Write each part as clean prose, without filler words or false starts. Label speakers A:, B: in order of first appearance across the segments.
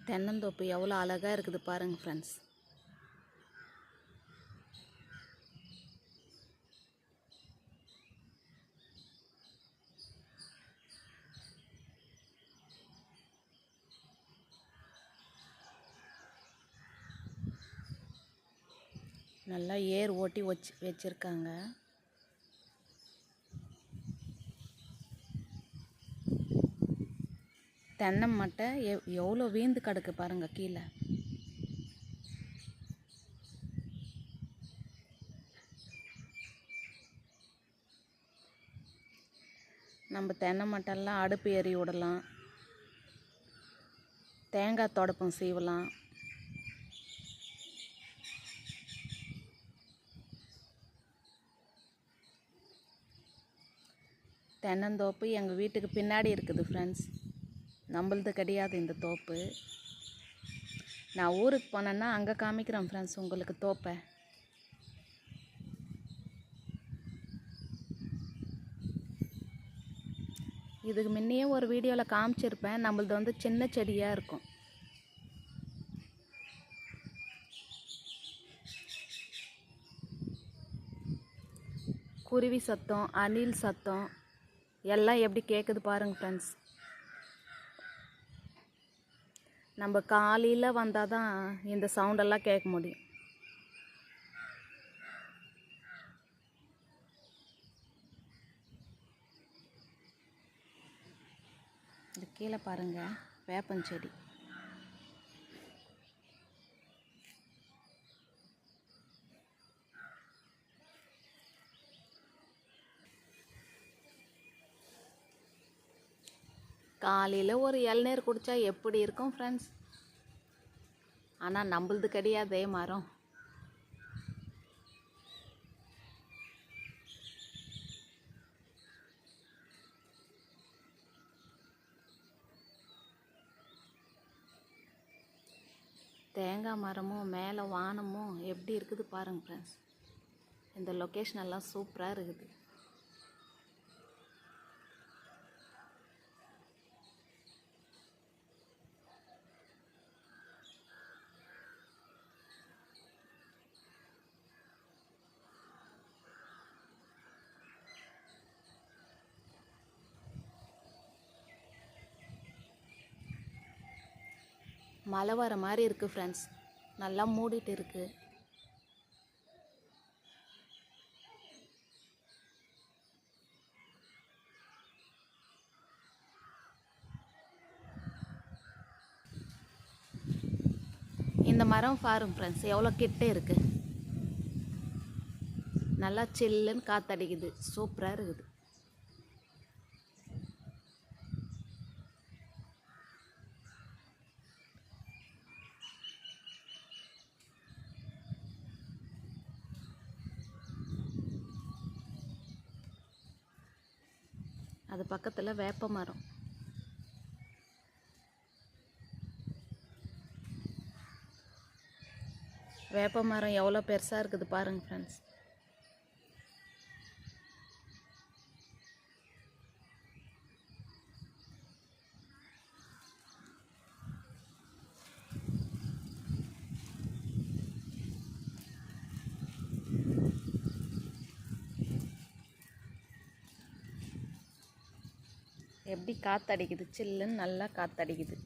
A: தென்னந்தோப்பு எவ்வளோ அழகாக இருக்குது பாருங்கள் ஃப்ரெண்ட்ஸ். நல்லா ஏர் ஓட்டி வச்சிருக்காங்க. தென்னை மட்டை எவ்வளோ வீந்து கிடக்கு பாருங்க கீழே. நம்ம தென்னை மட்டைலாம் அடுப்பு எறி விடலாம், தேங்காய் தொடப்பம் செய்வலாம். தென்னந்தோப்பு எங்கள் வீட்டுக்கு பின்னாடி இருக்குது ஃப்ரெண்ட்ஸ். நம்மளது கிடையாது இந்த தோப்பு. நான் ஊருக்கு போனேன்னா அங்கே காமிக்கிறேன் ஃப்ரெண்ட்ஸ் உங்களுக்கு தோப்பை. இதுக்கு முன்னையே ஒரு வீடியோவில் காமிச்சிருப்பேன். நம்மளது வந்து சின்ன செடியாக இருக்கும். குருவி சத்தம், அணில் சத்தம் எல்லாம் எப்படி கேட்குது பாருங்கள் ஃப்ரெண்ட்ஸ். நம்ம காலையில் வந்தால் தான் இந்த சவுண்டெல்லாம் கேட்க முடியும். இது கீழே பாருங்கள் வேப்பஞ்செடி. காலையில் ஒரு இளநீர் குடித்தா எப்படி இருக்கும் ஃப்ரெண்ட்ஸ். ஆனால் நம்மளது கிடையாதே மரம். தேங்காய் மரமும் மேலே வானமும் எப்படி இருக்குது பாருங்கள் ஃப்ரெண்ட்ஸ். இந்த லொக்கேஷன் எல்லாம் சூப்பராக இருக்குது. மழை வர மாதிரி இருக்குது ஃப்ரெண்ட்ஸ். நல்லா மூடிட்டு இருக்குது. இந்த மரம் பாருங்க ஃப்ரெண்ட்ஸ் எவ்வளோ கிட்டே இருக்குது. நல்லா சில்லுன்னு காற்றடிக்குது. சூப்பராக இருக்குது. அது பக்கத்தில் வேப்ப மரம். வேப்ப மரம் எவ்வளோ பெருசாக இருக்குது பாருங்கள் ஃப்ரெண்ட்ஸ். எப்படி காற்றடிக்குது, சில்லுன்னு நல்லா காற்றடிக்குது.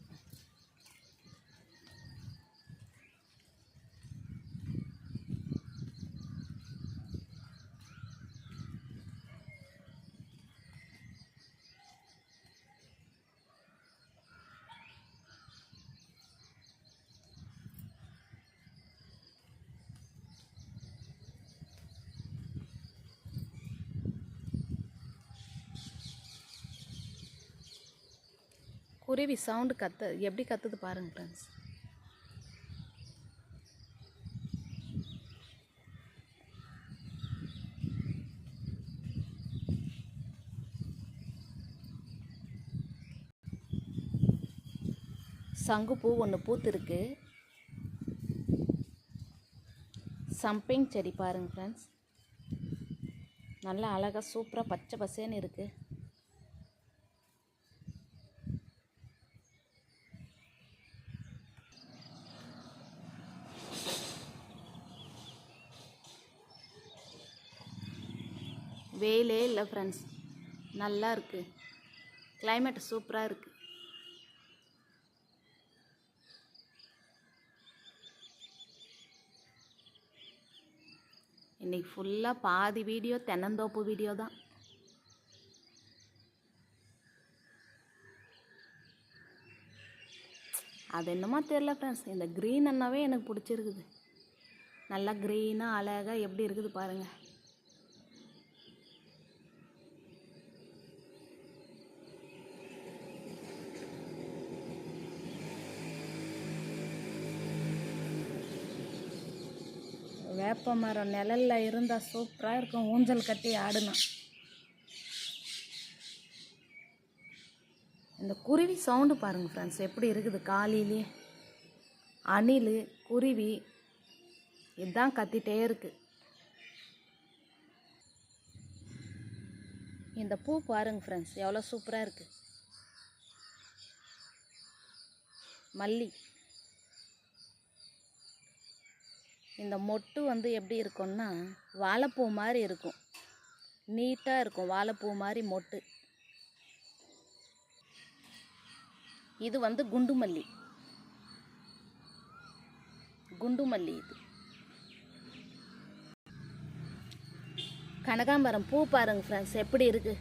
A: குருவி சவுண்டு எப்படி கத்துது பாருங்க ஃப்ரெண்ட்ஸ். சங்குப்பூ ஒன்று பூத்துருக்கு. சம்பிங் செடி பாருங்க ஃப்ரெண்ட்ஸ். நல்லா அழகாக சூப்பராக பச்சை பசேன்னு இருக்குது. வெயிலே இல்லை ஃப்ரெண்ட்ஸ், நல்லா இருக்குது. கிளைமேட் சூப்பராக இருக்குது. இன்றைக்கி ஃபுல்லாக பாதி வீடியோ தென்னந்தோப்பு வீடியோ தான். அது என்னமோ தெரியல ஃப்ரெண்ட்ஸ், இந்த க்ரீன் அண்ணாவே எனக்கு பிடிச்சிருக்குது. நல்லா க்ரீனாக அழகாக எப்படி இருக்குது பாருங்கள். வேப்ப மரம் நிழலில் இருந்தால் சூப்பராக இருக்கும். ஊஞ்சல் கட்டி ஆடணும். இந்த குருவி சவுண்டு பாருங்கள் ஃப்ரெண்ட்ஸ், எப்படி இருக்குது காலையிலே. அணில், குருவி இதுதான் கத்திட்டே இருக்குது. இந்த பூ பாருங்கள் ஃப்ரெண்ட்ஸ், எவ்வளோ சூப்பராக இருக்குது. மல்லி. இந்த மொட்டு வந்து எப்படி இருக்கும்னா வாழைப்பூ மாதிரி இருக்கும். நீட்டாக இருக்கும், வாழைப்பூ மாதிரி மொட்டு. இது வந்து குண்டு மல்லி. குண்டு மல்லி இது. கனகாம்பரம் பூ பாருங்க ஃப்ரெண்ட்ஸ், எப்படி இருக்கு.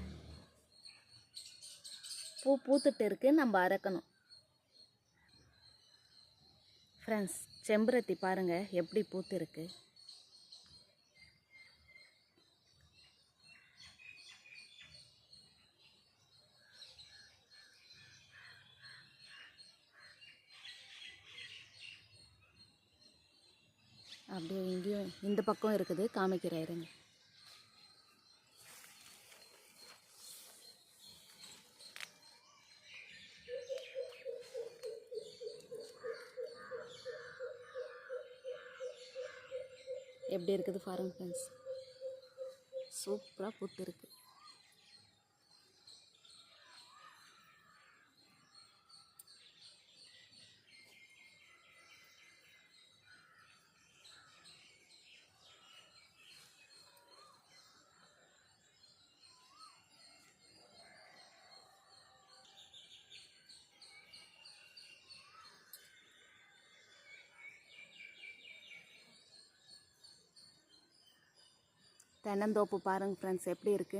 A: பூ பூத்துட்டு இருக்கு, நம்ம அரைக்கணும் ஃப்ரெண்ட்ஸ். செம்பருத்தி பாருங்க எப்படி பூத்து இருக்கு. அப்படியே இங்கேயும் இந்த பக்கம் இருக்குது, காமிக்கிறேன் இருங்க. எப்படி இருக்குது பாருங்க ஃப்ரெண்ட்ஸ், சூப்பராக பூத்து இருக்கு. தென்னந்தோப்பு பாருங்க ஃப்ரெண்ட்ஸ், எப்படி இருக்கு.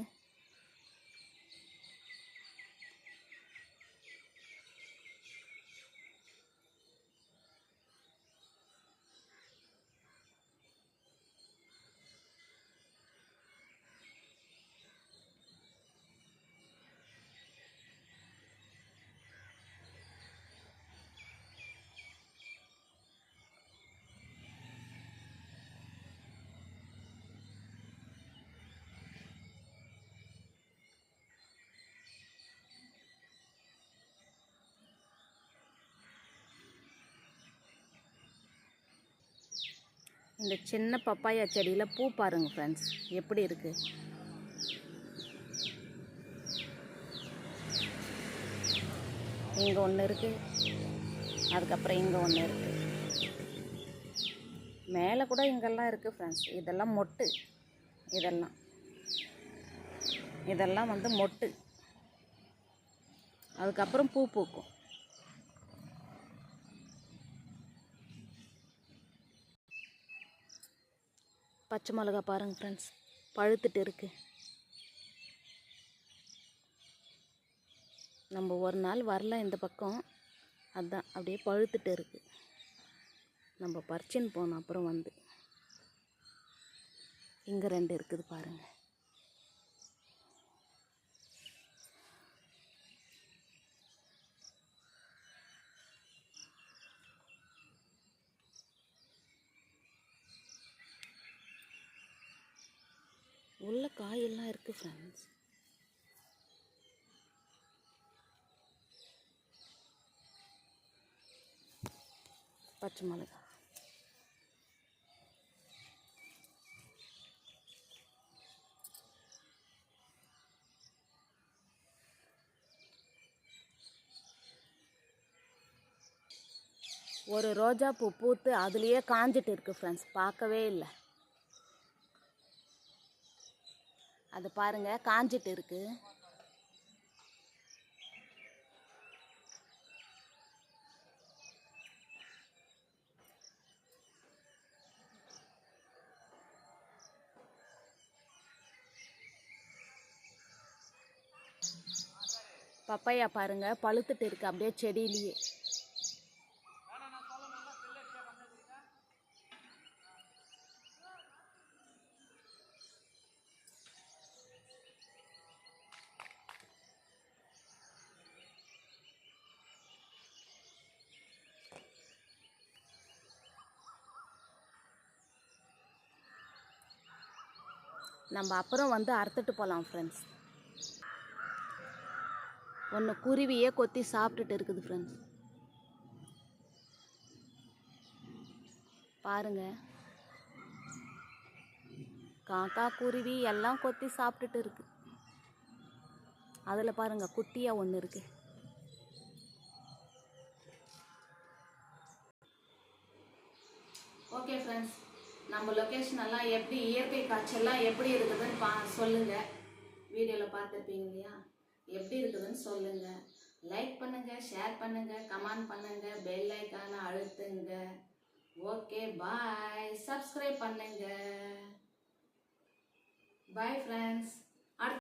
A: இந்த சின்ன பப்பாயா செடியில் பூ பாருங்கள் ஃப்ரெண்ட்ஸ், எப்படி இருக்குது. இங்கே ஒன்று இருக்குது, அதுக்கப்புறம் இங்கே ஒன்று இருக்குது, மேலே கூட இங்கெல்லாம் இருக்குது ஃப்ரெண்ட்ஸ். இதெல்லாம் மொட்டு. இதெல்லாம் வந்து மொட்டு. அதுக்கப்புறம் பூ பூக்கும். பச்சை மிளகா பாருங்கள் ஃப்ரெண்ட்ஸ், பழுத்துட்டு இருக்குது. நம்ம ஒரு நாள் வரல இந்த பக்கம், அதுதான் அப்படியே பழுத்துட்டு இருக்குது. நம்ம பறிச்சுன்னு போனோம் அப்புறம் வந்து. இங்கே 2 இருக்குது பாருங்கள். உள்ள காயெல்லாம் இருக்குது ஃப்ரெண்ட்ஸ். பச்சை மிளகா. ஒரு ரோஜா பூ பூத்து அதுலேயே காஞ்சிட்டு இருக்குது ஃப்ரெண்ட்ஸ், பார்க்கவே இல்லை. அது பாருங்க காஞ்சிட்டு இருக்கு. பப்பாயா பாருங்க பழுத்துட்டு இருக்கு அப்படியே செடியிலேயே. நம்ம அப்புறம் வந்து அறுத்துட்டு போகலாம் ஃப்ரெண்ட்ஸ். ஒன்று குருவியே கொத்தி சாப்பிட்டுட்டு இருக்குது ஃப்ரெண்ட்ஸ். பாருங்க காக்கா குருவி எல்லாம் கொத்தி சாப்பிட்டுட்டு இருக்கு. அதில் பாருங்க குட்டியாக ஒன்று இருக்கு. ஓகே ஃப்ரெண்ட்ஸ், நம்ம லொக்கேஷன் எல்லாம் எப்படி, இயற்கை காட்சியெல்லாம் எப்படி இருக்குதுன்னு சொல்லுங்கள். வீடியோவில் பார்த்துருப்பீங்க இல்லையா, எப்படி இருக்குதுன்னு சொல்லுங்கள். லைக் பண்ணுங்கள், ஷேர் பண்ணுங்கள், கமெண்ட் பண்ணுங்கள், பெல் ஐக்கானை அழுத்துங்க. Okay bye. சப்ஸ்கிரைப் பண்ணுங்க. Bye friends.